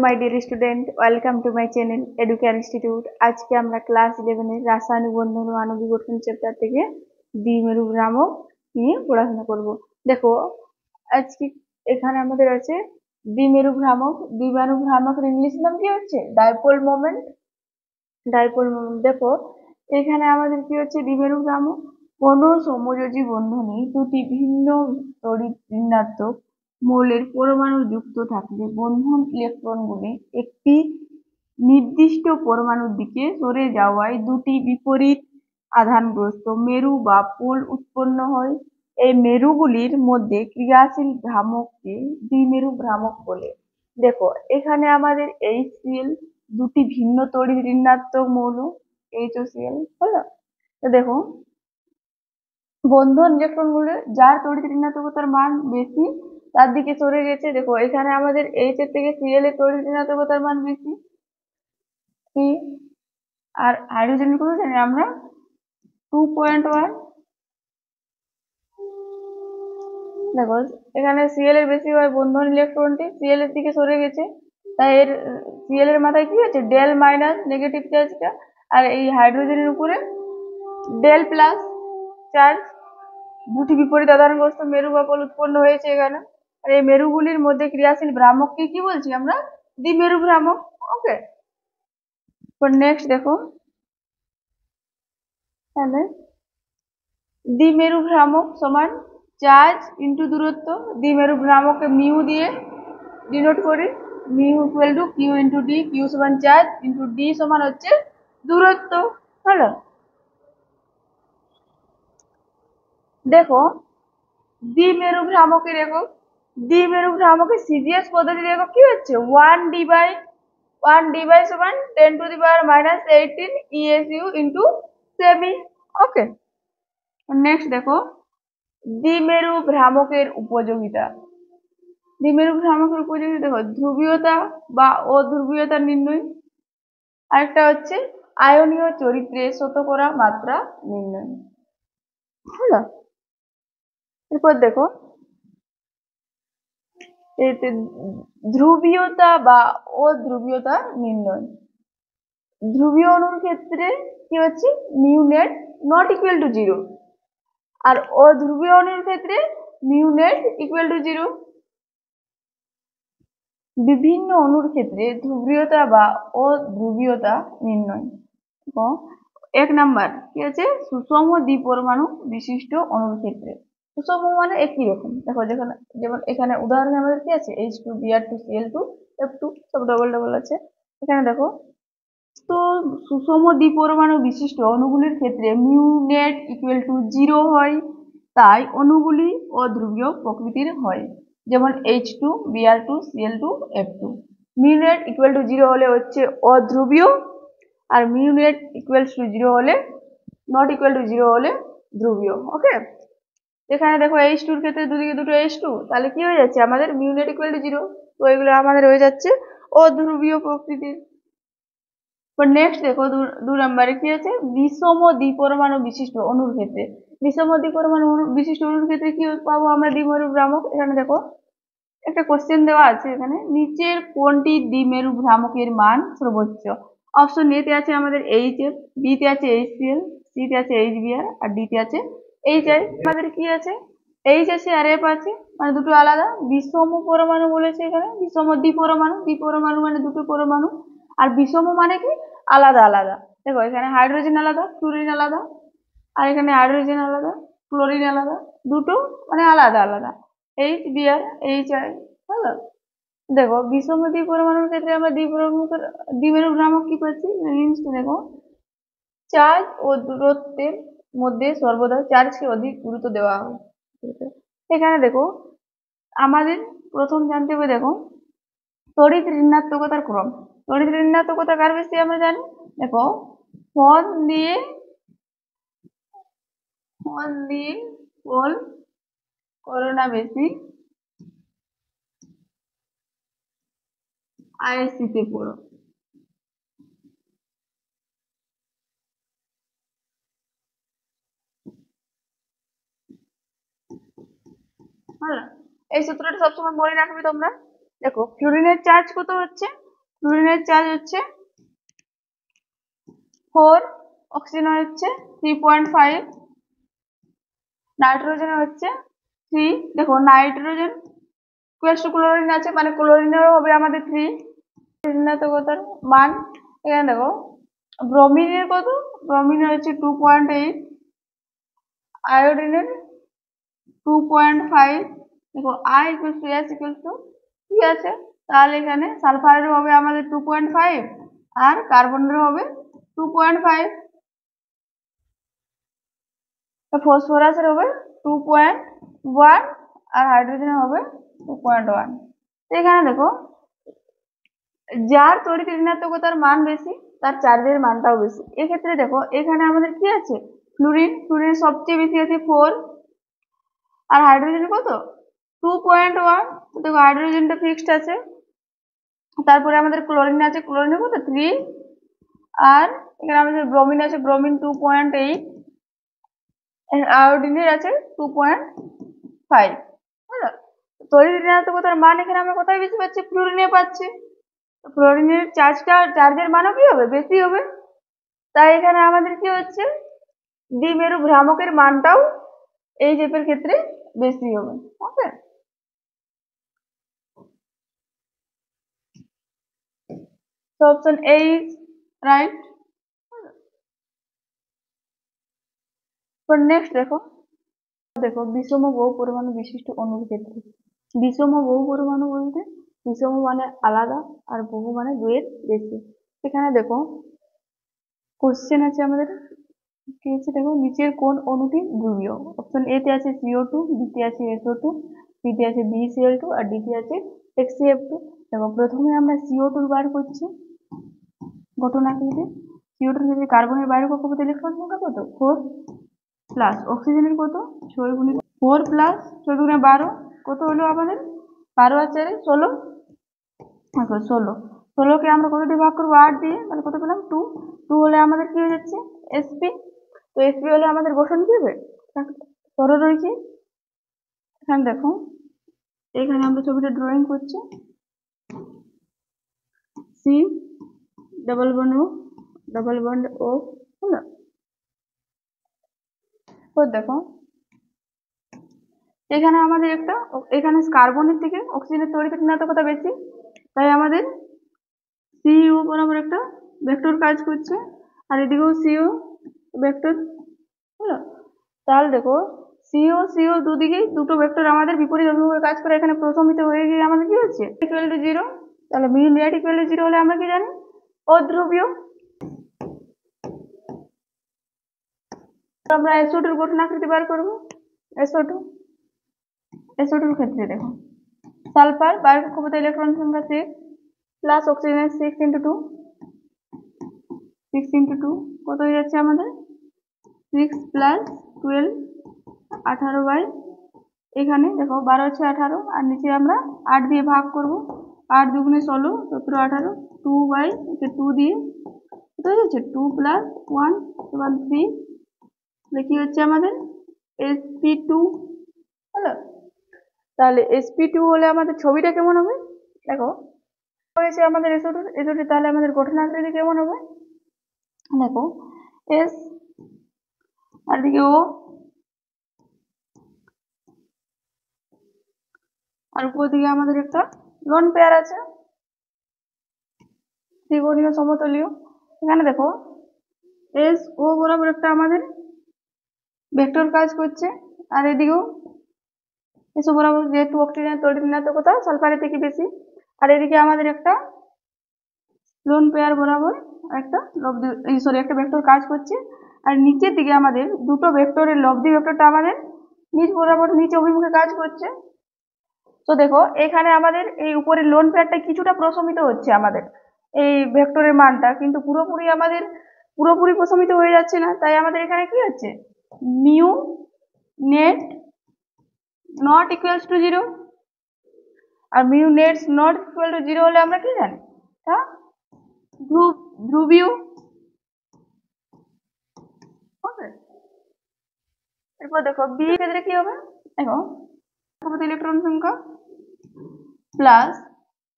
My dear student, welcome to my channel educare institute. আজকে আমরা class 11 রাসায়নিক বন্ধন ও আণবিক গঠন চ্যাপ্টার থেকে দ্বিমেরু ভ্রামক নিয়ে পড়াশোনা করব। দেখো, আজকে এখানে আমাদের আছে দ্বিমেরু ভ্রামক। দ্বিমেরু ভ্রামকের ইংলিশ নাম কি হচ্ছে? Dipole moment. দেখো, এখানে আমাদের কি হচ্ছে? দ্বিমেরু ভ্রামক কোন সমযোজী বন্ধনে দুটি ভিন্ন তড়িৎ ঋণাত্মক মৌলের পরমাণু যুক্ত থাকলে বন্ধন ইলেকট্রনগুলি একটি নির্দিষ্ট পরমাণুর দিকে সরে যাওয়ায় দুটি বিপরীত আধানগ্রস্ত মেরু বা পোল উৎপন্ন হয়। এই মেরুগুলির মধ্যে ক্রিয়াশীল ভ্রামককে দ্বিমেরু ভ্রামক বলে। দেখো, এখানে আমাদের HCl দুটি ভিন্ন তড়িৎ ঋণাত্মক মৌল HOCl হলো। তো দেখো, বন্ধন ইলেকট্রনগুলো যার তড়িৎ ঋণাত্মকতার মান বেশি তার দিকে সরে গেছে। দেখো, এখানে আমাদের H এর থেকে Cl এর তড়িৎ ঋণাত্মকতার মান বেশি, আর হাইড্রোজেনের কত জানি আমরা 2.1। দেখো, এখানে Cl এর বেশি হয়, বন্ধন ইলেকট্রনটি Cl এর দিকে সরে গেছে, তাই এর Cl এর মাথায় কি আছে? ডেল মাইনাস নেগেটিভ চার্জটা, আর এই হাইড্রোজেনের উপরে ডেল প্লাস চার্জ। দুটি বিপরীত আধানগ্রস্ত মেরু বা পোল উৎপন্ন হয়েছে এখানে। আর এই মেরুগুলির মধ্যে ক্রিয়াশীল ভ্রামককে কি বলছি আমরা? দ্বিমেরু ভ্রামক। ওকে, নেক্সট দেখো, তাহলে দ্বিমেরু ভ্রামক সমান চার্জ ইন্টু দূরত্ব। দ্বিমেরু ভ্রামককে মিউ দিয়ে ডিনোট করি। Mu equal to q into d. কিউ সমান চার্জ ইন্টু ডি সমান হচ্ছে দূরত্ব। হলো, দেখো দ্বিমেরু ভ্রামকের একক, দ্বিমেরু ভ্রামকের সিজিএস পদ্ধতির একক কি হচ্ছে? 1 ডি বাই সমান 10⁻⁻18 ESU ইন্টু সেমি। ওকে, নেক্সট দেখো, দ্বিমেরু ভ্রামকের উপযোগিতা। দ্বিমেরু ভ্রামকের উপযোগিতা দেখো, ধ্রুবীয়তা বা অধ্রুবীয়তা নির্ণয়, আরেকটা হচ্ছে আয়নীয় চরিত্রে শতকরা মাত্রা নির্ণয়। হলো, এরপর দেখো, ধ্রুবীয়তা বা অধ্রুবীয়তা নির্ণয়। ধ্রুবীয় অণুর ক্ষেত্রে কি হচ্ছে? Mu net not equal to 0, আর অধ্রুবীয় অণুর ক্ষেত্রে মিউ নেট ইকুয়াল টু 0। বিভিন্ন অণুর ক্ষেত্রে ধ্রুবীয়তা বা অধ্রুবীয়তা নির্ণয়। এক নাম্বার কি আছে? সুষম দ্বিপরমাণু বিশিষ্ট অণুর ক্ষেত্রে। সুষম মানে একই রকম। দেখো, যেমন এখানে উদাহরণে আমাদের কি আছে? H2Br2Cl2F2 সব ডবল ডবল আছে। এখানে দেখো, তো সুষম দ্বিপরমাণু বিশিষ্ট অণুগুলির ক্ষেত্রে মিউ নেট ইকুয়াল টু 0 হয়, তাই অণুগুলি অধ্রুবীয় প্রকৃতির হয়। যেমন H2Br2Cl2F2 mu net equal to 0 হলে হচ্ছে অধ্রুবীয়, আর মিউ নেট ইকুয়ালস টু 0 হলে নট ইকুয়াল টু 0 হলে ধ্রুবীয়। ওকে, এখানে দেখো H2 এর ক্ষেত্রে দুদিকে দুটো H2, তাহলে কি হয়ে যাচ্ছে? আমাদের মিউ নেট ইকুয়াল টু 0, তো এগুলো আমাদের হয়ে যাচ্ছে অধ্রুবীয় প্রকৃতির। নেক্সট দেখো, 2 নম্বরে কি আছে? বিষম দ্বিপরমাণু বিশিষ্ট অণুর ক্ষেত্রে। বিষম দ্বিপরমাণু বিশিষ্ট অণুর ক্ষেত্রে কি পাবো আমরা? দ্বিমেরু ভ্রামক। এখানে দেখো, একটা কোশ্চেন দেওয়া আছে এখানে, নিচের কোনটি দ্বিমেরু ভ্রামকের মান সর্বোচ্চ? অপশন এ তে আছে আমাদের HF, বি তে আছে HCl, সি তে আছে HBr, আর ডি তে আছে HI। আমাদের কি আছে? H আছে আর F আছে, মানে দুটো আলাদা। বিষম পরমাণু বলেছে এখানে, বিষম দ্বিপরমাণু। দ্বিপরমাণু মানে দুটো পরমাণু, আর বিষম মানে কি? আলাদা আলাদা। দেখো, এখানে হাইড্রোজেন আলাদা, ফ্লুরিন আলাদা, আর এখানে হাইড্রোজেন আলাদা, ক্লোরিন আলাদা, দুটো মানে আলাদা আলাদা। HBr, HI। হলো, দেখো বিষম দ্বিপরমাণুর ক্ষেত্রে আমরা দ্বিমেরু ভ্রামক কি পাচ্ছি? দেখো, চার্জ ও দূরত্বের মধ্যে সর্বদা চার্জকে অধিক গুরুত্ব দেওয়া হয়। এখানে দেখো, আমাদের প্রথম জানতে হবে, দেখো তড়িৎ ঋণাত্মকতার ক্রম। তড়িৎ ঋণাত্মকতা কার বেশি আমরা জানি? দেখো, ফোন দিয়ে পোল করোনা বেশি, আইএসসিতে পড়ো। হ্যাঁ, এই সূত্রটা সবসময় মনে রাখবে তোমরা। দেখো, ফ্লুরিনের চার্জ কত হচ্ছে? ফ্লুরিনের চার্জ হচ্ছে 4, অক্সিজেনের হচ্ছে 3.5, নাইট্রোজেনের হচ্ছে 3। দেখো নাইট্রোজেন ইকুয়ালস টু ক্লোরিন আছে, মানে ক্লোরিনেরও হবে আমাদের 3 ঋণাত্মকতার মান। এখানে দেখো ব্রোমিনের কত, ব্রোমিনের হচ্ছে 2.8, আয়োডিনের 2.5। দেখো I equals to S equals to কি আছে, তাহলে এখানে সালফারের হবে আমাদের 2.5 আর কার্বনের হবে 2.5, ফসফরাসের হবে 2.1 আর হাইড্রোজেনের হবে 2.1। এখানে দেখো যার তড়িৎ ঋণাত্মকতার মান বেশি তার চার্জের মানটাও বেশি। এক্ষেত্রে দেখো এখানে আমাদের কি আছে, ফ্লুরিন, ফ্লুরিনের সবচেয়ে বেশি আছে 4 আর হাইড্রোজেন কত 2.1। দেখো হাইড্রোজেনটা ফিক্সড আছে। তারপরে আমাদের ক্লোরিন আছে, ক্লোরিনের কত 3 আর এখানে আমাদের ব্রোমিন আছে, ব্রোমিন 2.8, আয়োডিনের আছে 2.5। তড়িৎ ঋণাত্মকতার মান এখানে আমরা কোথায় বেশি পাচ্ছি, ফ্লুরিনে পাচ্ছি। ফ্লুরিনের চার্জের মানও কি হবে, বেশি হবে। তাই এখানে আমাদের কি হচ্ছে, দ্বিমেরু ভ্রামকের মানটাও এই জেপের ক্ষেত্রে বেশি হবে। ওকে, so option A is right. Next দেখো বিষম বহু পরমাণু বিশিষ্ট অণুর ক্ষেত্রে, বিষম বহু পরমাণু বলতে বিষম মানে আলাদা আর বহু মানে দুয়ের বেশি। এখানে দেখো কোশ্চেন আছে আমাদের কি আছে, দেখো নিচের কোন অণুটি ধ্রুবীয়। অপশন এ তে আছে CO2, বি তে আছে SO2, সি তে আছে BCl2 আর ডি তে আছে HCF2। দেখো প্রথমে আমরা CO2 বার করছি গঠন আকৃতি। CO2 ক্ষেত্রে কার্বনের বাইরে কক্ষপথ ইলেকট্রন সংখ্যা কত 4 প্লাস অক্সিজেনের কত 6 গুণিত 4 প্লাস 6 গুণে 12 কত হলো আমাদের 12 আর 4 16। দেখো 16 কে আমরা কত দিয়ে ভাগ করবো 8 দিয়ে, তাহলে কত পেলাম 2 হলে আমাদের কি হয়ে যাচ্ছে sp। তো sp হলে আমাদের গঠন কি হবে সরলরৈখিক। এখানে দেখো এখানে আমরা ছবিটা ড্রয়িং করছি, সি ডাবল বন্ড ও হলো। তো দেখো এখানে আমাদের এখানে কার্বনের থেকে অক্সিজেনের তড়িৎ ঋণাত্মকতা বেশি, তাই আমাদের সিইউ বরাবর একটা ভেক্টর কাজ করছে আর এদিকেও সিও ভেক্টর হলো। তাহলে দেখো সিও দুদিকেই দুটো ভেক্টর আমাদের বিপরীত অভিমুখে কাজ করে, এখানে প্রশমিত হয়ে গিয়ে আমাদের কি হচ্ছে ইকুয়াল টু 0। তাহলে মিউ নেট ইকুয়াল টু 0 হলে আমরা কি জানি অধ্রুবীয়। আমরা SO2 এর গঠন আকৃতি বার করবো। SO2 এর ক্ষেত্রে দেখো সালফার বাইরে কক্ষপথে ইলেকট্রন সংখ্যা 6 প্লাস অক্সিজেনের 6 into 2 কত হয়ে যাচ্ছে আমাদের 6 প্লাস 12 18 বাই এখানে দেখো 12 হচ্ছে 18 আর নিচে আমরা 8 দিয়ে ভাগ করব, 8 দুগুণে 16 17 18 2 বাই 2 দিয়ে কত হয়ে যাচ্ছে 2 প্লাস 1 সমান 3। দেখি হচ্ছে আমাদের sp2 হলো। তাহলে sp2 হলে আমাদের ছবিটা কেমন হবে, দেখো হয়েছে আমাদের SO2 তাহলে আমাদের গঠন আকৃতি কেমন হবে, দেখো S আর দিকে O আর উপর দিকে আমাদের একটা লোন পেয়ার আছে ত্রিকোণীয় সমতলীয়। এখানে দেখো এস ও বরাবর একটা আমাদের ভেক্টর কাজ করছে আর এদিকেও এসো বরাবর যেহেতু অক্সিজেনের তড়িৎ ঋণাত্মকতা সালফারের থেকে বেশি, আর এদিকে আমাদের একটা লোন পেয়ার বরাবর একটা একটা ভেক্টর কাজ করছে আর নিচের দিকে আমাদের দুটো ভেক্টরের লব্ধি ভেক্টরটা আমাদের নিচ বরাবর নিচে অভিমুখে কাজ করছে। তো দেখো এখানে আমাদের এই উপরের লোন পেয়ারটা কিছুটা প্রশমিত হচ্ছে আমাদের এই ভেক্টরের মানটা, কিন্তু পুরোপুরি প্রশমিত হয়ে যাচ্ছে না। তাই আমাদের এখানে কি হচ্ছে mu net not equals to 0 আর mu net not equal to 0 হলে আমরা কি জানি হ্যাঁ ধ্রুবীয়। এরপর দেখো বি ক্ষেত্রে কি হবে, দেখো ইলেকট্রন সংখ্যা প্লাস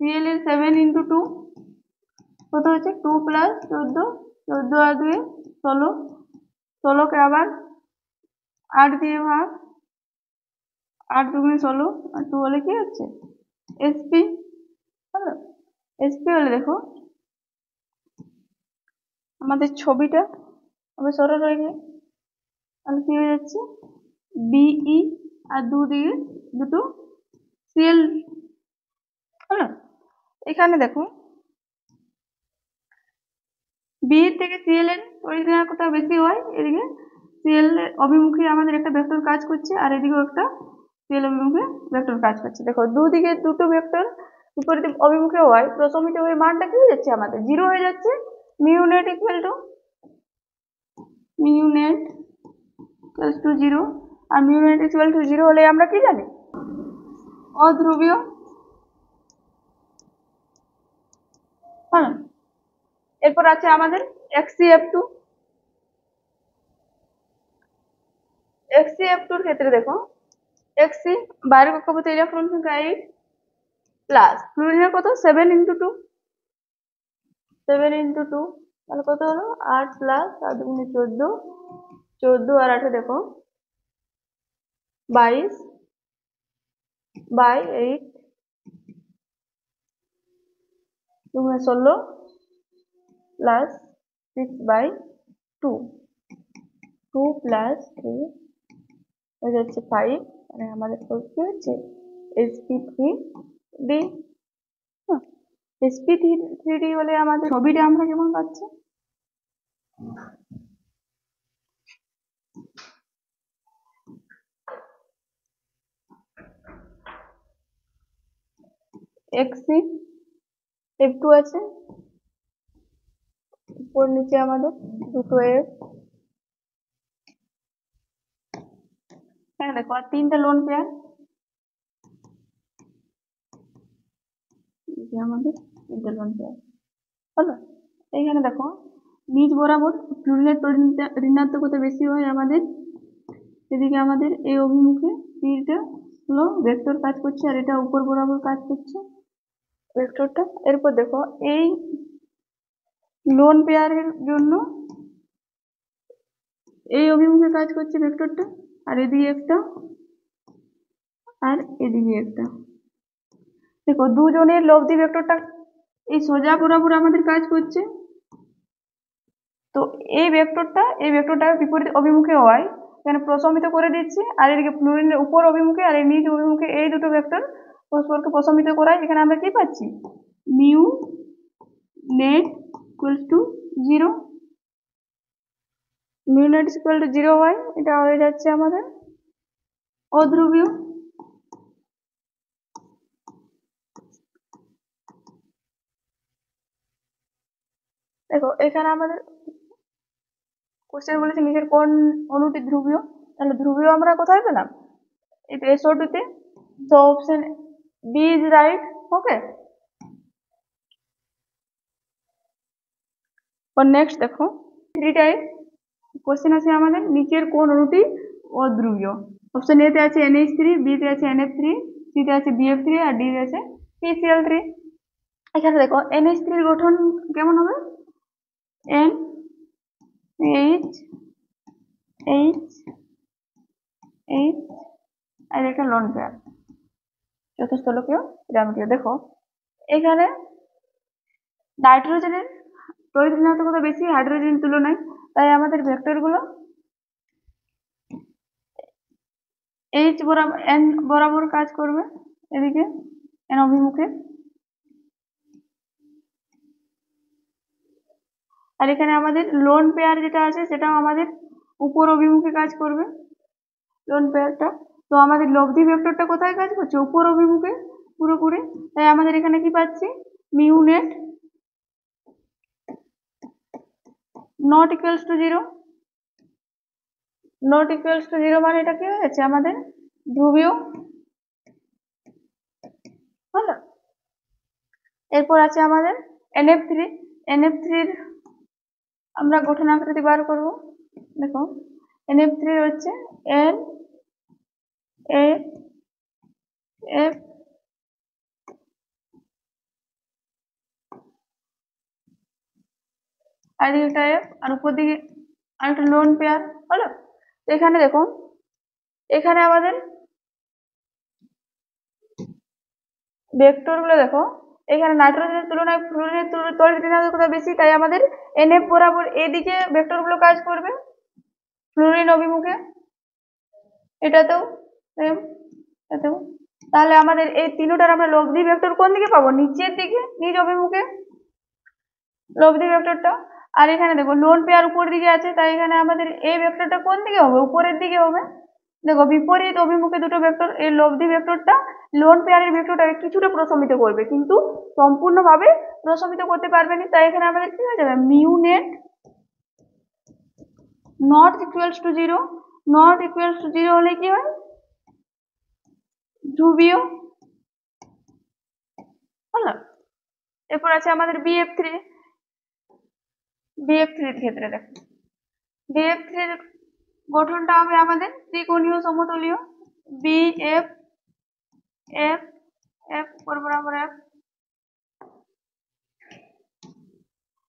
Cl এর 7 into 2 কত হচ্ছে 2 প্লাস 14, 14 আর 2 16, 16কে আবার 8 দিয়ে ভাগ, 8 দুগুণে 16 আর 2 হলে কি হচ্ছে এসপি। হলো এসপি হলে দেখো আমাদের ছবিটা আবার সরল হয়ে গেছে, তাহলে কি হয়ে যাচ্ছে বিই আর দুদিকে দুটো সিএল। হলো এখানে দেখো বি থেকে সিএল এর পরিমাণটা বেশি হয়, এদিকে সিএল অভিমুখী আমাদের একটা ভেক্টর কাজ করছে আর এদিকেও একটা সিএল অভিমুখে ভেক্টর কাজ করছে। দেখো দুদিকে দুটো ভেক্টর বিপরীত অভিমুখে হয়, প্রশমিত হয়ে মানটা কি হয়ে যাচ্ছে আমাদের 0 হয়ে যাচ্ছে। মিউ নেট ইকুয়াল টু 0 আর মিউ নেট ইকুয়াল টু 0 হলে আমরা কি জানি অধ্রুবীয়। হ্যাঁ, এরপর আছে আমাদের XCF2। XCF2 এর ক্ষেত্রে দেখো XC বাইরের কক্ষপথে ইলেকট্রন সংখ্যা 8 প্লাস ফ্লুরিনের কত 7 × 2, 7 × 2 তাহলে কত হলো 8 প্লাস 7 × 14, 14 আর 8 দেখো 22 বাই 8 2 16 প্লাস 6/2, 2 প্লাস 3 হয়ে যাচ্ছে 5, মানে আমাদের কি হচ্ছে sp3d। sp3d হলে আমাদের ছবিটা আমরা কেমন পাচ্ছি XCF2 আছে, উপর নিচে আমাদের দুটো F, হ্যাঁ দেখো আর তিনটে লোন পেয়ার আমাদের তিনটে লোন পেয়ার। হলো এইখানে দেখো নিচ বরাবর ফ্লুরিনের ঋণাত্মকতা বেশি হয় আমাদের, এদিকে আমাদের এই অভিমুখে তীরটা হলো ভেক্টর কাজ করছে আর এটা উপর বরাবর কাজ করছে ভেক্টরটা। এরপর দেখো এই লোন পেয়ারের জন্য এই অভিমুখে কাজ করছে ভেক্টরটা আর এদিকে একটা আর এদিকে একটা। দেখো দুজনের লব্ধি ভেক্টরটা এই সোজা বরাবর আমাদের কাজ করছে, তো এই ভেক্টরটা বিপরীত অভিমুখে হয়, এখানে প্রশমিত করে দিচ্ছি আর এদিকে ফ্লুরিনের উপর অভিমুখে আর এই নিচ অভিমুখে এই দুটো ভেক্টর পরস্পরকে প্রশমিত করায়। এখানে আমরা কি পাচ্ছি mu net equals to 0, mu net equal to 0 হয়, এটা হয়ে যাচ্ছে আমাদের অধ্রুবীয়। দেখো এখানে আমাদের কোশ্চেন বলেছে নিচের কোন অণুটি ধ্রুবীয়, তাহলে ধ্রুবীয় আমরা কোথায় পেলাম এটা SO2 তে, তো option B is right. Okay, next দেখো 3 টাইপ কোশ্চেন আছে আমাদের নিচের কোন অণুটি অধ্রুবীয়। অপশন এ তে আছে NH3, বি তে আছে NF3, সি তে আছে BF3 আর ডি তে আছে PCl3। এখানে দেখো NH3 এর গঠন কেমন হবে NH আর একটা লোন পেয়ার চতুস্থলকীয় জ্যামিতি। দেখো এখানে নাইট্রোজেনের তড়িৎ ঋণাত্মকতা বেশি হাইড্রোজেনের তুলনায়, তাই আমাদের ভেক্টরগুলো H বরাবর N বরাবর কাজ করবে, এদিকে N অভিমুখে, আর এখানে আমাদের লোন পেয়ার যেটা আছে সেটাও আমাদের উপর অভিমুখে কাজ করবে লোন পেয়ারটা। তো আমাদের লব্ধি ভেক্টরটা কোথায় কাজ করছে উপর অভিমুখে পুরোপুরি, তাই আমাদের এখানে কি পাচ্ছি mu net not equals to 0, not equals to 0 মানে এটা কি হয়ে যাচ্ছে আমাদের ধ্রুবীয়। হলো এরপর আছে আমাদের NF3, NF3 এর আমরা গঠন আকৃতি বার করব। দেখো NF3 হচ্ছে NaF, আর এদিকে একটা এফ, আর উপর দিকে আর একটা লোন পেয়ার হলো। তো এখানে দেখো, এখানে আমাদের ভেক্টর গুলো দেখো, এখানে নাইট্রোজেনের তুলনায় ফ্লুরিনের তড়িৎ ঋণাত্মকতা বেশি, তাই আমাদের এনএফ বরাবর এদিকে ভেক্টর গুলো কাজ করবে ফ্লুরিন অভিমুখে, এটাতেও সেম, এটাতেও। তাহলে আমাদের এই তিনটার আমরা লব্ধি ভেক্টর কোন দিকে পাবো? নিচের দিকে, নিজ অভিমুখে লব্ধি ভেক্টরটা। আর এখানে দেখো লোন পেয়ার উপর দিকে আছে, তাই এখানে আমাদের এই ভেক্টরটা কোন দিকে হবে? উপরের দিকে হবে। দেখো বিপরীত অভিমুখে দুটো ভেক্টর, এই লব্ধি ভেক্টরটা লোন পেয়ারের ভেক্টরটাকে কিছুটা প্রশমিত করবে, কিন্তু সম্পূর্ণভাবে প্রশমিত করতে পারবে না। তাই এখানে আমাদের কি হয়ে যাবে? Mu net not equals to 0। Not equals to 0 হলে কি হয়? ধ্রুবীয় হলো। এরপর আছে আমাদের BF3। BF3 এর ক্ষেত্রে দেখো, BF3 এর গঠনটা হবে আমাদের ত্রিকোণীয় সমতলীয়, BF F F বরাবর F।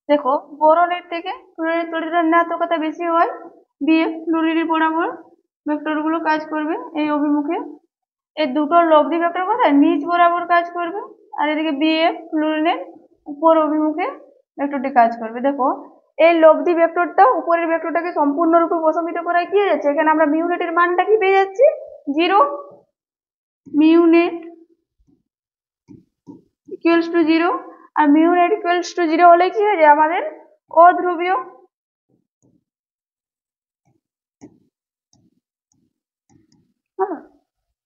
দেখো বোরনের থেকে ফ্লুরিনের তড়িৎ ঋণাত্মকতা বেশি হয়, BF ফ্লুরিনের বরাবর ভেক্টর গুলো কাজ করবে এই অভিমুখে। এই দুটো লব্ধি ভেক্টর কোথায়? নিচ বরাবর কাজ করবে, আর এদিকে BF ফ্লুরিনের উপর অভিমুখে ভেক্টরটি কাজ করবে। দেখো এই লব্ধি ভেক্টরটা উপরের ভেক্টরটাকে সম্পূর্ণরূপে প্রশমিত করায় কি হয়ে যাচ্ছে? এখানে আমরা মিউ নেটের মানটা কি পেয়ে যাচ্ছি? 0। মিউ নেট ইকুয়ালস টু 0, আর মিউ নেট ইকুয়ালস টু 0 হলে কি হয়ে যায়? আমাদের অধ্রুবীয়।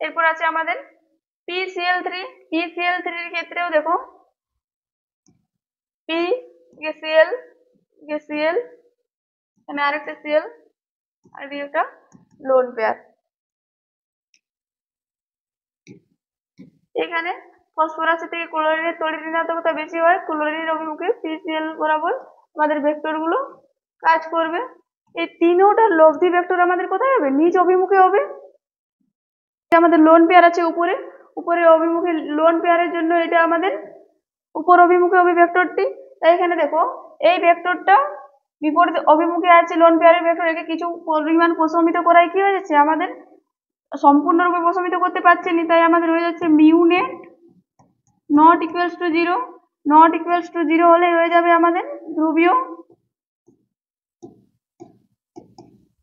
এরপর আছে আমাদের PCl3। PCl3 এর ক্ষেত্রেও দেখো, P Cl Cl, এখানে আরেকটা Cl, আর একটা লোন পেয়ার। এখানে ফসফরাসের থেকে ক্লোরিনের তড়িৎ ঋণাত্মকতা বেশি হয়, ক্লোরিনের অভিমুখে PCl বরাবর আমাদের ভেক্টর গুলো কাজ করবে। এই তিনটা লব্ধি ভেক্টর আমাদের কোথায় হবে? নিজ অভিমুখে হবে। আমাদের লোন পেয়ার আছে উপরে, উপরের অভিমুখে লোন পেয়ারের জন্য এটা আমাদের উপর অভিমুখে হবে ভেক্টরটি। তাই এখানে দেখো এই ভেক্টরটা বিপরীত অভিমুখে আছে লোন পেয়ারের ভেক্টর, একে কিছু পরিমাণ প্রশমিত করায় কি হয়ে যাচ্ছে? আমাদের সম্পূর্ণরূপে প্রশমিত করতে পারছে না, তাই আমাদের হয়ে যাচ্ছে mu net not equals to 0। Not equals to 0 হলে হয়ে যাবে আমাদের ধ্রুবীয়।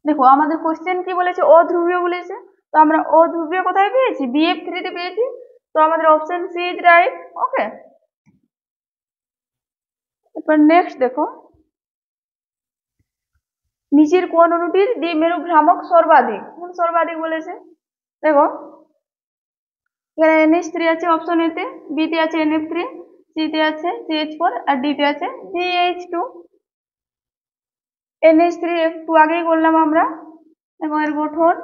দেখো আমাদের কোশ্চেন কি বলেছে? অধ্রুবীয় বলেছে, তো আমরা অধ্রুবীয় কোথায় পেয়েছি? BF3 তে পেয়েছি, তো আমাদের option C is right. Okay, এরপর নেক্সট দেখো, নিচের কোন অণুটির দ্বিমেরু ভ্রামক সর্বাধিক? কোন সর্বাধিক বলেছে? দেখো এখানে NH3 আছে অপশন এ তে, বি তে আছে NF3, সি তে আছে CH4, আর ডি তে আছে CH2। NH3 একটু আগেই করলাম আমরা। এবং এর গঠন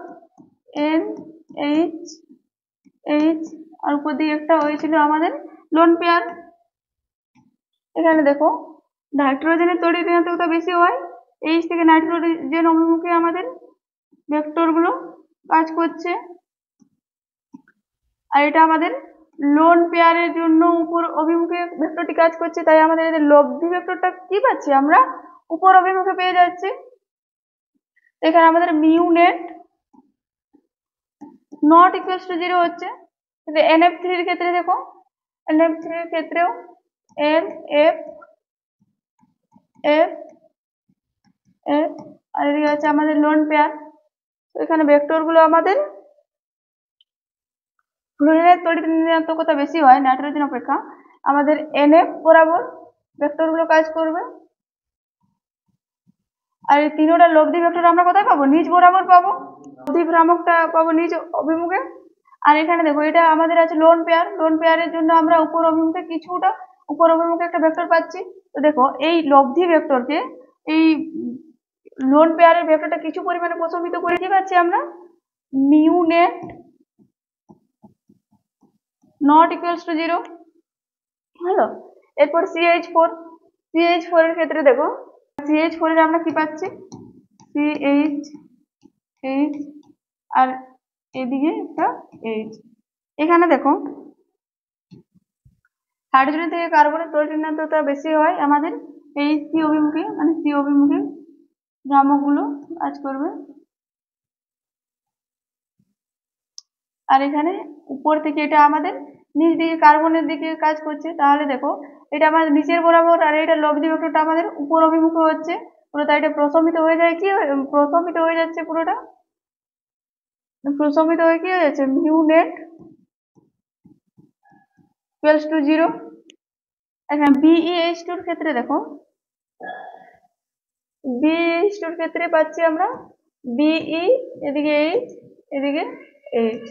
NH আর উপর দিকে একটা হয়েছিল আমাদের লোন পেয়ার। এখানে দেখো নাইট্রোজেনের তড়িৎ ঋণাত্মকতা বেশি হয়, H থেকে নাইট্রোজেন অভিমুখে আমাদের ভেক্টর গুলো কাজ করছে, আর এটা আমাদের লোন পেয়ারের জন্য উপর অভিমুখে ভেক্টরটি কাজ করছে, তাই আমাদের এদের লব্ধি ভেক্টরটা কি পাচ্ছি? আমরা উপর অভিমুখে পেয়ে যাচ্ছি। এখানে আমাদের mu net not equals to 0 হচ্ছে। NF3 এর ক্ষেত্রে দেখো, NF3 এর ক্ষেত্রেও NF F F, আর এদিকে আছে আমাদের লোন পেয়ার। তো এখানে ভেক্টর গুলো আমাদের ফ্লুরিনের তড়িৎ ঋণাত্মকতা বেশি হয় নাইট্রোজেন অপেক্ষা, আমাদের NF বরাবর ভেক্টর গুলো কাজ করবে। আর এই তিনটা লব্ধি ভেক্টর আমরা কোথায় পাবো? নিচ বরাবর পাবো, লব্ধি ভ্রামকটা পাবো নিচ অভিমুখে। আর এখানে দেখো এটা আমাদের আছে লোন পেয়ার, লোন পেয়ারের জন্য আমরা উপর অভিমুখে কিছুটা উপর অভিমুখে একটা ভেক্টর পাচ্ছি। তো দেখো এই লব্ধি ভেক্টরকে এই লোন পেয়ারের ভেক্টরটা কিছু পরিমাণে প্রশমিত করে কি পাচ্ছি আমরা? Mu net not equals to 0 হলো। এরপর CH4 এর ক্ষেত্রে দেখো, CH4 এর আমরা কি পাচ্ছি? CH আর এদিকে একটা H। এখানে দেখো হাইড্রোজেন থেকে কার্বনের তড়িৎ ঋণাত্মকতা বেশি হয় আমাদের এই সি অভিমুখে মানে সি অভিমুখে ভ্রামকগুলো কাজ করবে। আর এখানে উপর থেকে এটা আমাদের নিচ দিকে কার্বনের দিকে কাজ করছে, তাহলে দেখো এটা আমাদের নিচের বরাবর আর এটা লব্ধি ভেক্টরটা আমাদের উপর অভিমুখে হচ্ছে পুরোটা। এটা প্রশমিত হয়ে যায়, কি প্রশমিত হয়ে যাচ্ছে, পুরোটা প্রশমিত হয়ে কি হয়ে যাচ্ছে, মিউ নেট ইকুয়ালস টু 0। এখানে BeH2 ক্ষেত্রে দেখো, BeH2 ক্ষেত্রে পাচ্ছি আমরা BE এদিকে H এদিকে H।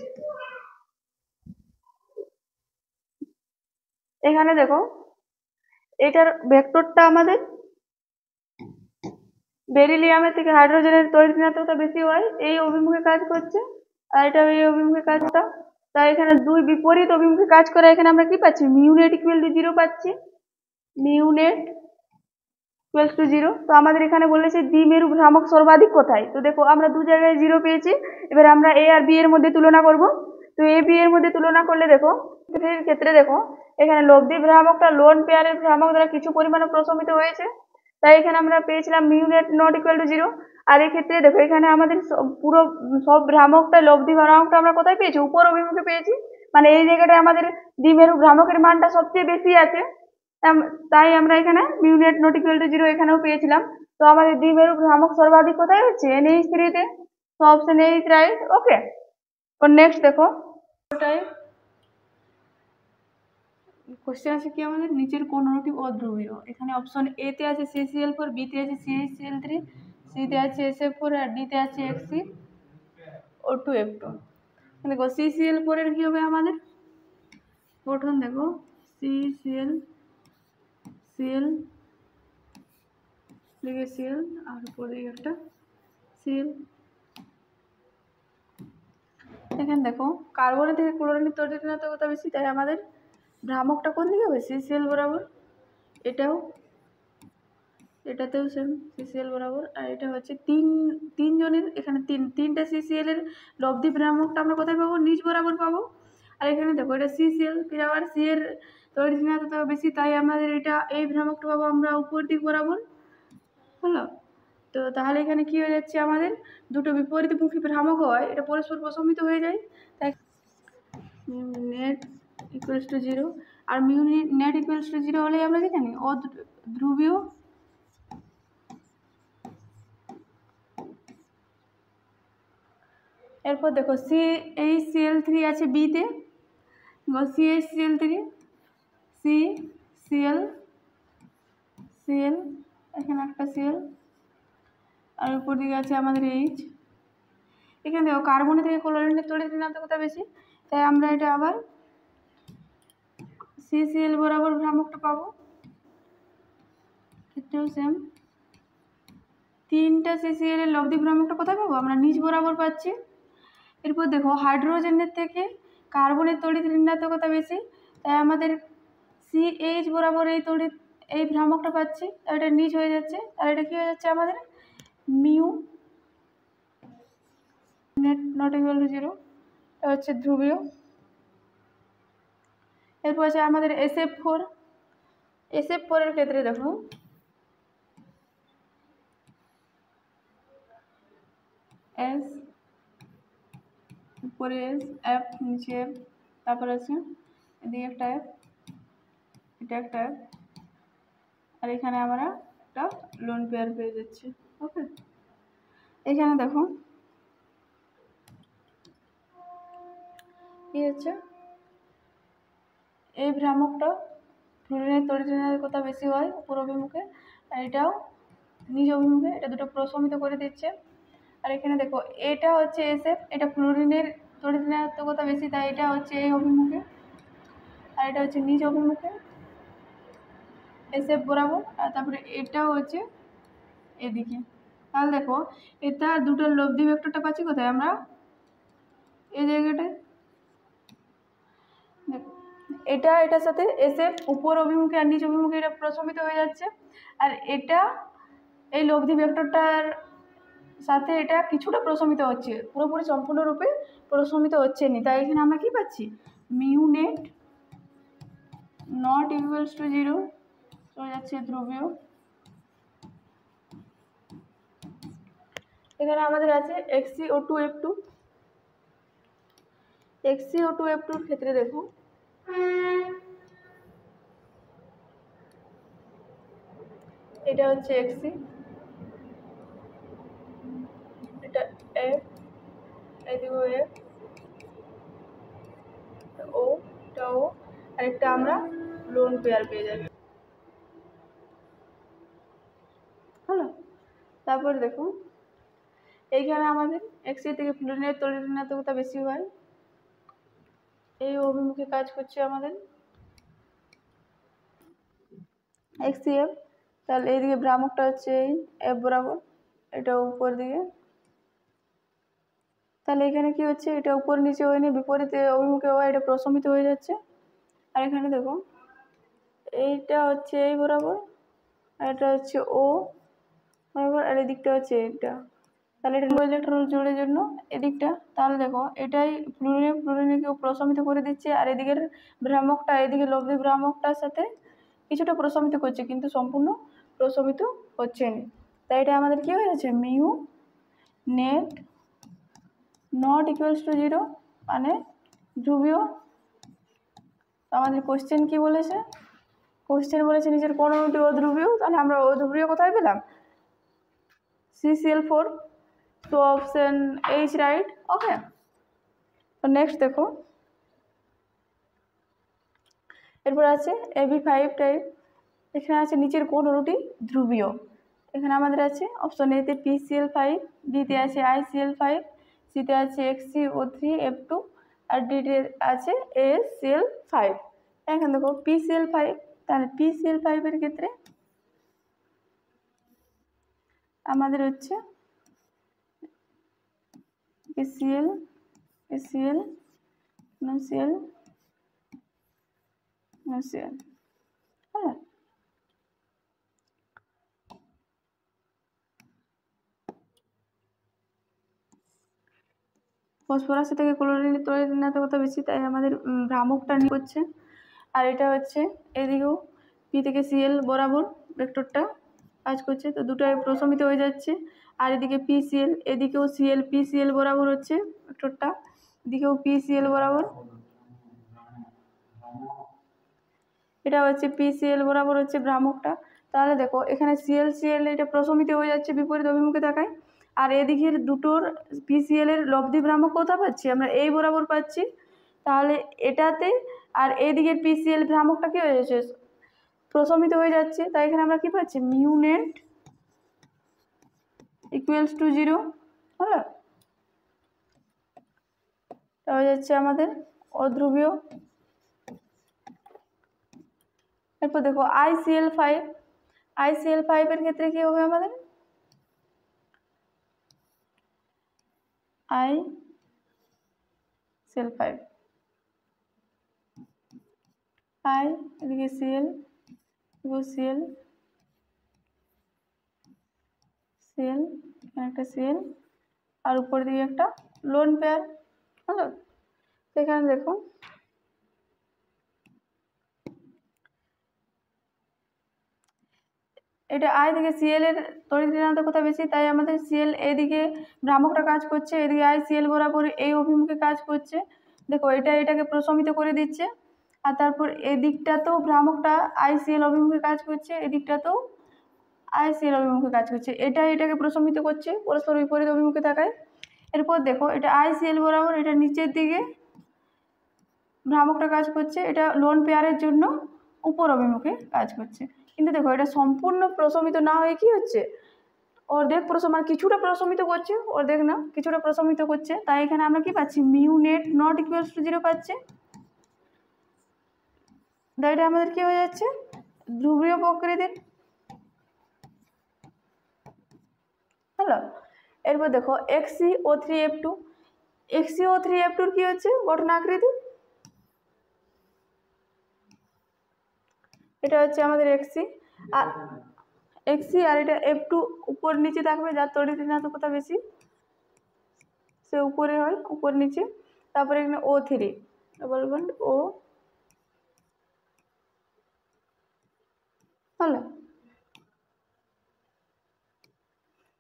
এখানে দেখো এটার ভেক্টরটা আমাদের বেরিলিয়ামের থেকে হাইড্রোজেনের তড়িৎ ঋণাত্মকতা বেশি হয়, এই অভিমুখে কাজ করছে, আর এটা এই অভিমুখে কাজটা। তাই এখানে দুই বিপরীত অভিমুখে কাজ করে এখানে আমরা কি পাচ্ছি, মিউ নেট ইকুয়াল টু 0 পাচ্ছি, মিউ নেট ইকুয়াল টু 0। তো আমাদের এখানে বলেছে দ্বিমেরু ভ্রামক সর্বাধিক কোথায়, তো দেখো আমরা দু জায়গায় 0 পেয়েছি। এবার আমরা এ আর বি এর মধ্যে তুলনা করব। তো এ বি এর মধ্যে তুলনা করলে দেখো ক্ষেত্রে দেখো এখানে লব্ধি ভ্রামকটা লোন পেয়ারের ভ্রামক দ্বারা কিছু পরিমাণে প্রশমিত হয়েছে, তাই এখানে আমরা পেয়েছিলাম mu net not equal to 0। আর এই ক্ষেত্রে দেখো এখানে আমাদের পুরো সব ভ্রামকটা লব্ধি ভ্রামকটা আমরা কোথায় পেয়েছি, উপর অভিমুখে পেয়েছি, মানে এই জায়গাটায় আমাদের দ্বিমেরু ভ্রামকের মানটা সবচেয়ে বেশি আছে, তাই আমরা এখানে mu net not equal to 0 এখানেও পেয়েছিলাম। তো আমাদের দ্বিমেরু ভ্রামক সর্বাধিক কোথায় হচ্ছে, NH3 তে। তো অপশন এ ইজ রাইট। ওকে, তো নেক্সট দেখো কোশ্চেন আছে কি আমাদের, নিচের কোন অণুটি অধ্রুবীয়। এখানে অপশন এ তে আছে CCl4, বি তে আছে CH3, সি তে আছে SF4 আর ডি তে আছে HCO2F2। দেখো CCl4 এর কি হবে আমাদের গঠন, দেখো CCl Cl আর উপরে একটা Cl। এখানে দেখো কার্বনের থেকে ক্লোরিনের তড়িৎ ঋণাত্মকতা বেশি, তাই আমাদের ভ্রামকটা কোন দিকে হবে, CCl বরাবর। এটাতেও সেম CCl বরাবর। আর এটা হচ্ছে তিনজনের, এখানে তিনটে CCl এর লব্ধি ভ্রামকটা আমরা কোথায় পাবো, নিচ বরাবর পাবো। আর এখানে দেখো এটা CCl, ফির আবার C এর তড়িৎ ঋণাত্মকতা বেশি, তাই আমাদের এটা এই ভ্রামকটা পাবো আমরা উপর দিক বরাবর। হলো, তো তাহলে এখানে কি হয়ে যাচ্ছে, আমাদের দুটো বিপরীতমুখী ভ্রামক হয়, এটা পরস্পর প্রশমিত হয়ে যায়, তাই নেট ইকুয়ালস টু 0। আর মিউ নেট ইকুয়ালস টু 0 হলেই আমরা কি জানি, অধ্রুবীয়। এরপর দেখো CH3 আছে বি তে, CH3 CCl এখানে একটা Cl আর উপর দিকে আছে আমাদের H। এখানে দেখো কার্বনের থেকে ক্লোরিনের তড়িৎ ঋণাত্মকতা বেশি, তাই আমরা এটা আবার CCl বরাবর ভ্রামকটা পাবো। ক্ষেত্রেও সেম, তিনটা CCl এর লব্ধি ভ্রামকটা কোথায় পাবো, আমরা নিচ বরাবর পাচ্ছি। এরপর দেখো হাইড্রোজেনের থেকে কার্বনের তড়িৎ ঋণাত্মকতা বেশি, তাই আমাদের CH বরাবর এই ভ্রামকটা পাচ্ছি, তাই এটা নিচ হয়ে যাচ্ছে। আর এটা কি হয়ে যাচ্ছে আমাদের mu net not equal to 0, এটা হচ্ছে ধ্রুবীয়। এরপর আছে আমাদের SF4। SF4 এর ক্ষেত্রে দেখো S উপরে S, F নিচে F, তারপর আছে এদিকে একটা F, এটা একটা F, আর এখানে আমরা একটা লোন পেয়ার পেয়ে যাচ্ছি। ওকে, এখানে দেখো কি হচ্ছে, এই ভ্রামকটা ফ্লুরিনের তড়িৎ ঋণাত্মকতা বেশি হয় উপর অভিমুখে, আর এটাও নিজ অভিমুখে, এটা দুটো প্রশমিত করে দিচ্ছে। আর এখানে দেখো এটা হচ্ছে SF, এটা ফ্লুরিনের তড়িৎ ঋণাত্মকতা বেশি, তাই এটা হচ্ছে এই অভিমুখে, আর এটা হচ্ছে নিজ অভিমুখে SF বরাবর, আর তারপরে এটাও হচ্ছে এদিকে। তাহলে দেখো এটা দুটোর লব্ধি ভেক্টরটা পাচ্ছি কোথায়, আমরা এই জায়গাটায়। দেখো এটা এটার সাথে SF উপর অভিমুখে আর নিচ অভিমুখে এটা প্রশমিত হয়ে যাচ্ছে, আর এটা এই লব্ধি ভেক্টরটার সাথে এটা কিছুটা প্রশমিত হচ্ছে, পুরোপুরি সম্পূর্ণরূপে প্রশমিত হচ্ছে না, তাই এখানে আমরা কি পাচ্ছি, mu net not equals to 0 চলে যাচ্ছে ধ্রুবীয়। এখানে আমাদের আছে XCO2F2। XCO2F2 ক্ষেত্রে দেখো এটা হচ্ছে Xc, এটা F, এদিকেও F, ও, এটা ও, আর একটা আমরা লোন পেয়ার পেয়ে যাচ্ছি। হলো, তারপরে দেখো এইখানে আমাদের Xc থেকে ফ্লুরিনের তড়িৎ ঋণাত্মকতা বেশি হয়, এই অভিমুখে কাজ করছে আমাদের XCF। তাহলে এইদিকে ভ্রামকটা হচ্ছে এই F বরাবর, এটা উপর দিকে। তাহলে এখানে কি হচ্ছে, এটা উপর নিচে হয়নি, বিপরীত অভিমুখে হয়, এটা প্রশমিত হয়ে যাচ্ছে। আর এখানে দেখো এইটা হচ্ছে এই বরাবর, আর এটা হচ্ছে ও বরাবর, আর এদিকটা হচ্ছে এটা। তাহলে এটা ইলেকট্রন জোড়ের জন্য এদিকটা। তাহলে দেখো এটাই ফ্লুরিনকে প্রশমিত করে দিচ্ছে, আর এদিকের ভ্রামকটা, এদিকে লব্ধি ভ্রামকটার সাথে কিছুটা প্রশমিত করছে, কিন্তু সম্পূর্ণ প্রশমিত হচ্ছে না। তাই এটা আমাদের কি হয়ে যাচ্ছে, mu net not equals to 0, মানে ধ্রুবীয়। আমাদের কোশ্চেন কি বলেছে, কোশ্চেন বলেছে নিচের কোন অণুটি অধ্রুবীয়। তাহলে আমরা অধ্রুবীয় কোথায় পেলাম, CCl4, তো অপশন H রাইট। ওকে, তো নেক্সট দেখো এরপর আছে AB5 টাইপ। এখানে আছে নিচের কোন অণুটি ধ্রুবীয়। এখানে আমাদের আছে অপশন এতে PCl5, বিতে আছে ICl5, সিতে আছে XCO3F2, আর ডিতে আছে ACl5। এখানে দেখো PCl5, তাহলে PCl5 এর ক্ষেত্রে আমাদের হচ্ছে ACl, ACl, NaCl, NaCl। হ্যাঁ, ফসফরাস থেকে ক্লোরিনের তড়িৎ ঋণাত্মকতা বেশি, তাই আমাদের ভ্রামকটা নিয়ে করছে। আর এটা হচ্ছে এদিকেও পি থেকে Cl বরাবর ভেক্টরটা কাজ করছে, তো দুটোই প্রশমিত হয়ে যাচ্ছে। আর এদিকে PCl, এদিকেও Cl PCl বরাবর হচ্ছে ভেক্টরটা, এদিকেও PCl বরাবর, এটা হচ্ছে PCl বরাবর হচ্ছে ভ্রামকটা। তাহলে দেখো এখানে Cl এটা প্রশমিত হয়ে যাচ্ছে বিপরীত অভিমুখে তাকায়, আর এদিকের দুটোর PCl এর লব্ধি ভ্রামক কোথায় পাচ্ছি আমরা, এই বরাবর পাচ্ছি। তাহলে এটাতে আর এদিকের PCl ভ্রামকটা কি হয়ে যাচ্ছে, প্রশমিত হয়ে যাচ্ছে। তাই এখানে আমরা কি পাচ্ছি, মিউ নেট ইকুয়ালস টু 0। হলো, এটা হয়ে যাচ্ছে আমাদের অধ্রুবীয়। এরপর দেখো ICl5, ICl5 এর ক্ষেত্রে কি হবে আমাদের, ICl5, I এদিকে Cl, Cl, Cl, একটা Cl, আর উপর দিকে একটা লোন পেয়ার। হলো, সেখানে দেখো এটা I থেকে Cl এর তড়িৎ ঋণাত্মকতা বেশি, তাই আমাদের Cl এদিকে ভ্রামকটা কাজ করছে, এদিকে ICl বরাবর এই অভিমুখে কাজ করছে। দেখো এটা এটাকে প্রশমিত করে দিচ্ছে, আর তারপর এদিকটাতেও ভ্রামকটা ICl অভিমুখে কাজ করছে, এদিকটাতেও ICl অভিমুখে কাজ করছে, এটা এটাকে প্রশমিত করছে, পরস্পর বিপরীত অভিমুখে তাকায়। এরপর দেখো এটা ICl বরাবর, এটা নিচের দিকে ভ্রামকটা কাজ করছে, এটা লোন পেয়ারের জন্য উপর অভিমুখে কাজ করছে। কিন্তু দেখো এটা সম্পূর্ণ প্রশমিত না হয়ে কি হচ্ছে, অর্ধেক মানে কিছুটা প্রশমিত করছে, অর্ধেক না, কিছুটা প্রশমিত করছে। তাই এখানে আমরা কি পাচ্ছি, mu net not equals to 0 পাচ্ছি। তাই এটা আমাদের কি হয়ে যাচ্ছে, ধ্রুবীয় প্রকৃতির। হলো, এরপর দেখো XCO3F2, XCO3F2 কি হচ্ছে গঠন আকৃতি, এটা হচ্ছে আমাদের XC, আর এটা F2 উপর নিচে থাকবে, যার তড়িৎ ঋণাত্মকতা বেশি সে উপরে হয়, উপর নিচে। তারপরে এখানে O3 ডবল বন্ড ও। হলো,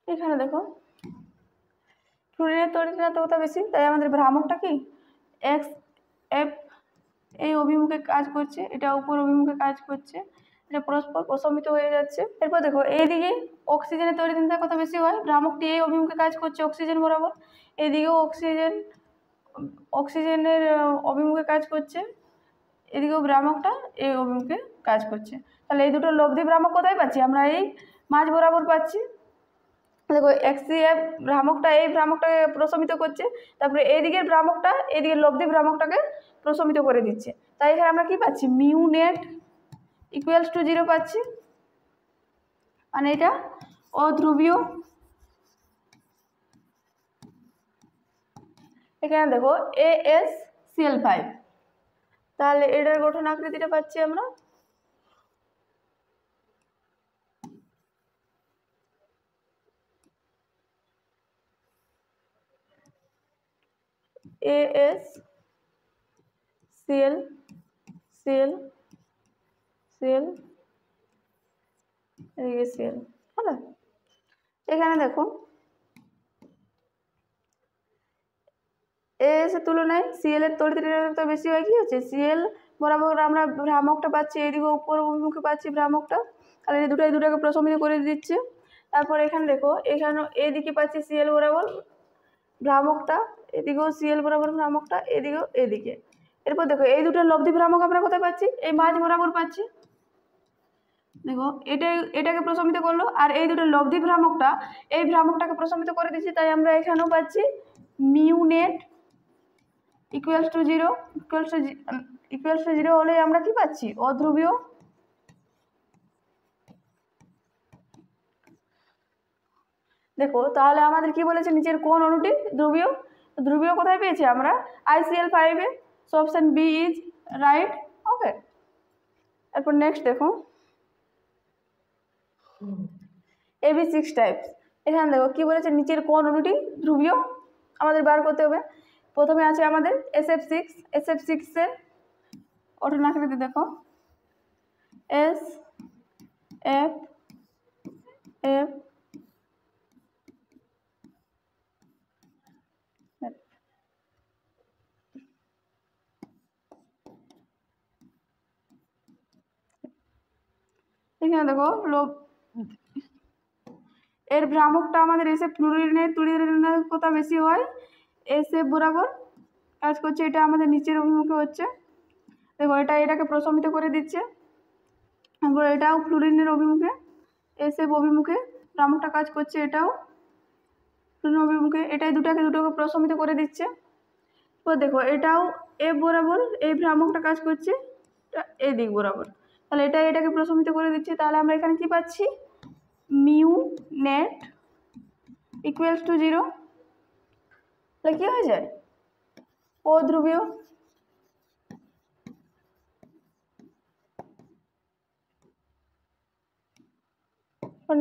এখানে দেখো ফ্লুরিনের তড়িৎঋণাত্মকতা বেশি, তাই আমাদের ভ্রামকটা কি এক্স এফ এই অভিমুখে কাজ করছে, এটা উপর অভিমুখে কাজ করছে, এটা পরস্পর প্রশমিত হয়ে যাচ্ছে। এরপর দেখো এইদিকে অক্সিজেনের তড়িৎঋণাত্মকতা কত বেশি হয়, ভ্রামকটি এই অভিমুখে কাজ করছে অক্সিজেন বরাবর, এদিকেও অক্সিজেনের অভিমুখে কাজ করছে, এদিকেও ভ্রামকটা এই অভিমুখে কাজ করছে। তাহলে এই দুটো লব্ধি ভ্রামক কোথায় পাচ্ছি আমরা, এই মাঝ বরাবর পাচ্ছি। দেখো এক্সিএফ ভ্রামকটা এই ভ্রামকটাকে প্রশমিত করছে, তারপরে এইদিকের ভ্রামকটা এদিকের লব্ধি ভ্রামকটাকে প্রশমিত করে দিচ্ছে। তাই এখানে আমরা কি পাচ্ছি, মিউ নেট ইকুয়ালস টু 0 পাচ্ছি, মানে এটা অধ্রুবীয়। এখানে দেখো AsCl5, তাহলে এটার গঠন আকৃতিটা পাচ্ছি আমরা AsCl হলো। এখানে দেখো এস এর তুলনায় সিএল এর তড়িৎঋণাত্মকতা বেশি হয়, কি হচ্ছে সিএল বরাবর আমরা ভ্রামকটা পাচ্ছি, এদিকে উপর অভিমুখে পাচ্ছি ভ্রামকটা, তাহলে এই দুটাকে প্রশমিত করে দিচ্ছে। তারপর এখানে দেখো এখানে এদিকে পাচ্ছি সিএল বরাবর ভ্রামকটা, এদিকেও সিএল বরাবর ভ্রামকটা, এদিকেও এদিকে। এরপর দেখো এই দুটো লব্ধি ভ্রামক আমরা কোথায় পাচ্ছি, এই মাঝ বরাবর পাচ্ছি। দেখো এটাকে প্রশমিত করলো, আর এই দুটো লব্ধি ভ্রামকটা এই ভ্রামকটাকে প্রশমিত করে দিচ্ছি, তাই আমরা এখানেও পাচ্ছি মিউ নেট ইকুয়ালস টু 0 হলে আমরা কি পাচ্ছি, অধ্রুবীয়। দেখো তাহলে আমাদের কি বলেছে, নিচের কোন অণুটি ধ্রুবীয়, ধ্রুবীয় কোথায় পেয়েছি আমরা, ICl5 এ, so option B is right. Okay, এরপর নেক্সট দেখো AB6 টাইপস। এখানে দেখো কি বলেছে, নিচের কোন অণুটি ধ্রুবীয় আমাদের বার করতে হবে। প্রথমে আছে আমাদের SF6 এর গঠন আকৃতি দেখো SF এখানে দেখো এর ভ্রামকটা আমাদের এসে ফ্লুরিনের তড়িৎঋণাত্মকতা বেশি হয়, এসএফ বরাবর কাজ করছে, এটা আমাদের নিচের অভিমুখে হচ্ছে। দেখো এটাকে প্রশমিত করে দিচ্ছে, তারপর এটাও ফ্লুরিনের অভিমুখে, এসএফ অভিমুখে ভ্রামকটা কাজ করছে, এটাও ফ্লুরিন অভিমুখে, এটাই দুটোকে প্রশমিত করে দিচ্ছে। তো দেখো এটাও এফ বরাবর এই ভ্রামকটা কাজ করছে এই দিক বরাবর, তাহলে এটাকে প্রশমিত করে দিচ্ছে। তাহলে আমরা এখানে কি পাচ্ছি, মিউ নেট ইকুয়ালস টু 0, তাহলে কি হয়ে যায়, অধ্রুবীয়।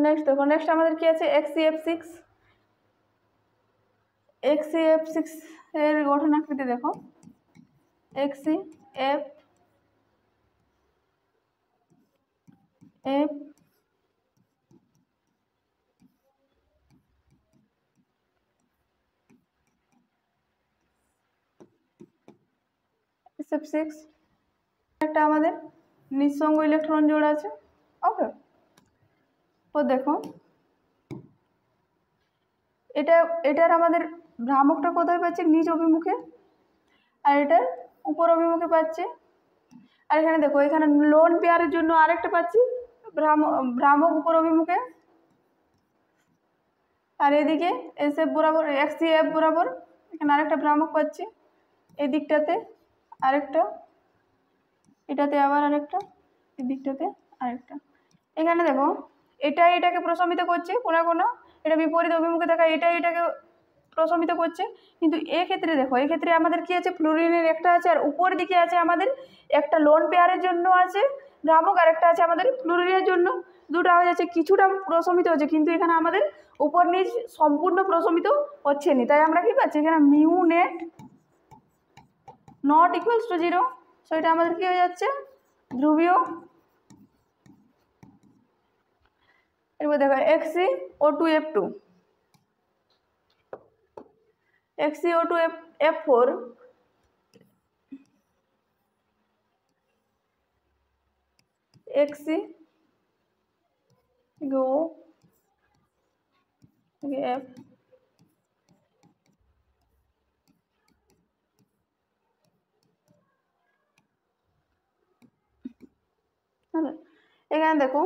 নেক্সট আমাদের কি আছে, XCF6 এর গঠন আকৃতি দেখো XCF SF6 একটা আমাদের নিঃসঙ্গ ইলেকট্রন জোড় আছে। ওকে, তো দেখো এটার আমাদের ভ্রামকটা কোথায় পাচ্ছে, নিচ অভিমুখে, আর এটার উপর অভিমুখে পাচ্ছে। আর এখানে দেখো এখানে লোন পেয়ারের জন্য আরেকটা পাচ্ছি ভ্রামক উপর অভিমুখে, আর এদিকে SF বরাবর XCF বরাবর এখানে আরেকটা ভ্রামক পাচ্ছি, এই দিকটাতে আরেকটা, এটাতে আবার আরেকটা, এই দিকটাতে আরেকটা। এখানে দেখো এটাকে প্রশমিত করছে কোনো এটা বিপরীত অভিমুখে দেখা, এটাকে প্রশমিত করছে, কিন্তু এক্ষেত্রে দেখো এক্ষেত্রে আমাদের কি আছে, ফ্লুরিনের একটা আছে, আর উপর দিকে আছে আমাদের একটা লোন পেয়ারের জন্য আছে ভ্রামক, আর একটা আছে আমাদের ফ্লুরিনের জন্য, দুটো হয়ে যাচ্ছে কিছুটা প্রশমিত হচ্ছে, কিন্তু এখানে আমাদের উপর নিচ সম্পূর্ণ প্রশমিত হচ্ছে না, তাই আমরা কি পাচ্ছি এখানে mu net not equals to 0, so এটা আমাদের কি হয়ে যাচ্ছে, ধ্রুবীয়। এরপর দেখো XCO2F2, XeO2 F4 XeO F এখানে দেখো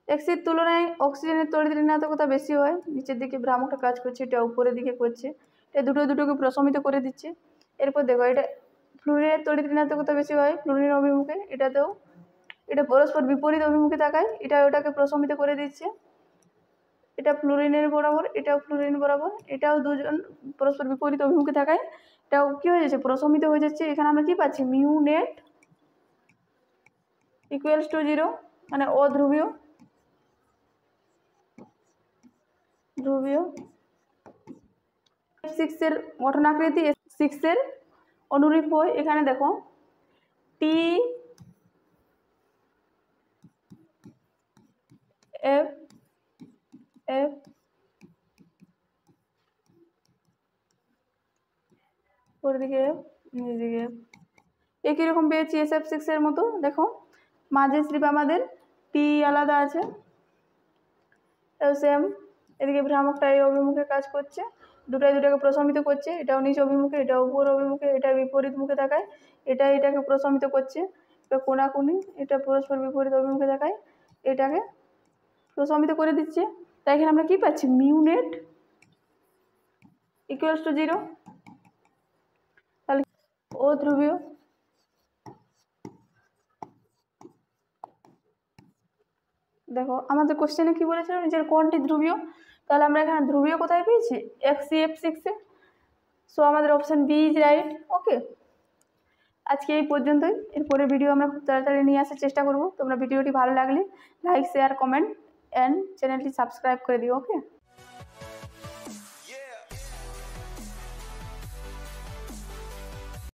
এক্সির তুলনায় অক্সিজেনের তড়িৎ ঋণাত্মকতা বেশি হয়, নিচের দিকে ভ্রামকটা কাজ করছে, এটা উপরের দিকে করছে, এটা দুটোকে প্রশমিত করে দিচ্ছে। এরপর দেখো এটা ফ্লুরিনের তড়িৎ ঋণাত্মকতা বেশি হয় ফ্লুরিন অভিমুখে, এটাতেও এটা পরস্পর বিপরীত অভিমুখে তাকায়, এটা ওটাকে প্রশমিত করে দিচ্ছে। এটা ফ্লুরিনের বরাবর, এটাও ফ্লুরিন বরাবর, এটাও দুজন পরস্পর বিপরীত অভিমুখে থাকায় এটাও কি হয়ে যাচ্ছে, প্রশমিত হয়ে যাচ্ছে। এখানে আমরা কি পাচ্ছি, মিউ নেট ইকুয়ালস টু 0, মানে অধ্রুবীয় ধ্রুবীয়। F6 এর গঠনাকৃতি F6 এর অনুরূপ হয়। এখানে দেখো টি এফ এফ উপরের দিকে নিচের দিকে একই রকম পেয়েছি SF6 এর মতো। দেখো মাঝে স্লিপ আমাদের টি আলাদা আছে, সেম এদিকে ভ্রামকটা এই অভিমুখে কাজ করছে, দুটাকে প্রশমিত করছে, এটাও নিচ অভিমুখে, এটাও উপর অভিমুখে, এটা বিপরীত মুখে তাকায়, এটাকে প্রশমিত করছে, এটা কোনাকুনি, এটা পরস্পর বিপরীত অভিমুখে তাকায়, এটাকে প্রশমিত করে দিচ্ছে। তাই এখানে আমরা কি পাচ্ছি, মিউ নেট ইকুয়ালস টু 0, তাহলে ও ধ্রুবীয়। দেখো আমাদের কোশ্চেনে কি বলেছিল, নিজের কোনটি ধ্রুবীয়, তাহলে আমরা এখানে ধ্রুবীয় কোথায় পেয়েছি, XeF6 এ। সো আমাদের অপশন বি ইজ রাইট। ওকে, আজকে এই পর্যন্তই, এরপরে ভিডিও আমরা খুব তাড়াতাড়ি নিয়ে আসার চেষ্টা করব। তোমরা ভিডিওটি ভালো লাগলে লাইক শেয়ার কমেন্ট অ্যান্ড চ্যানেলটি সাবস্ক্রাইব করে দিও। ওকে।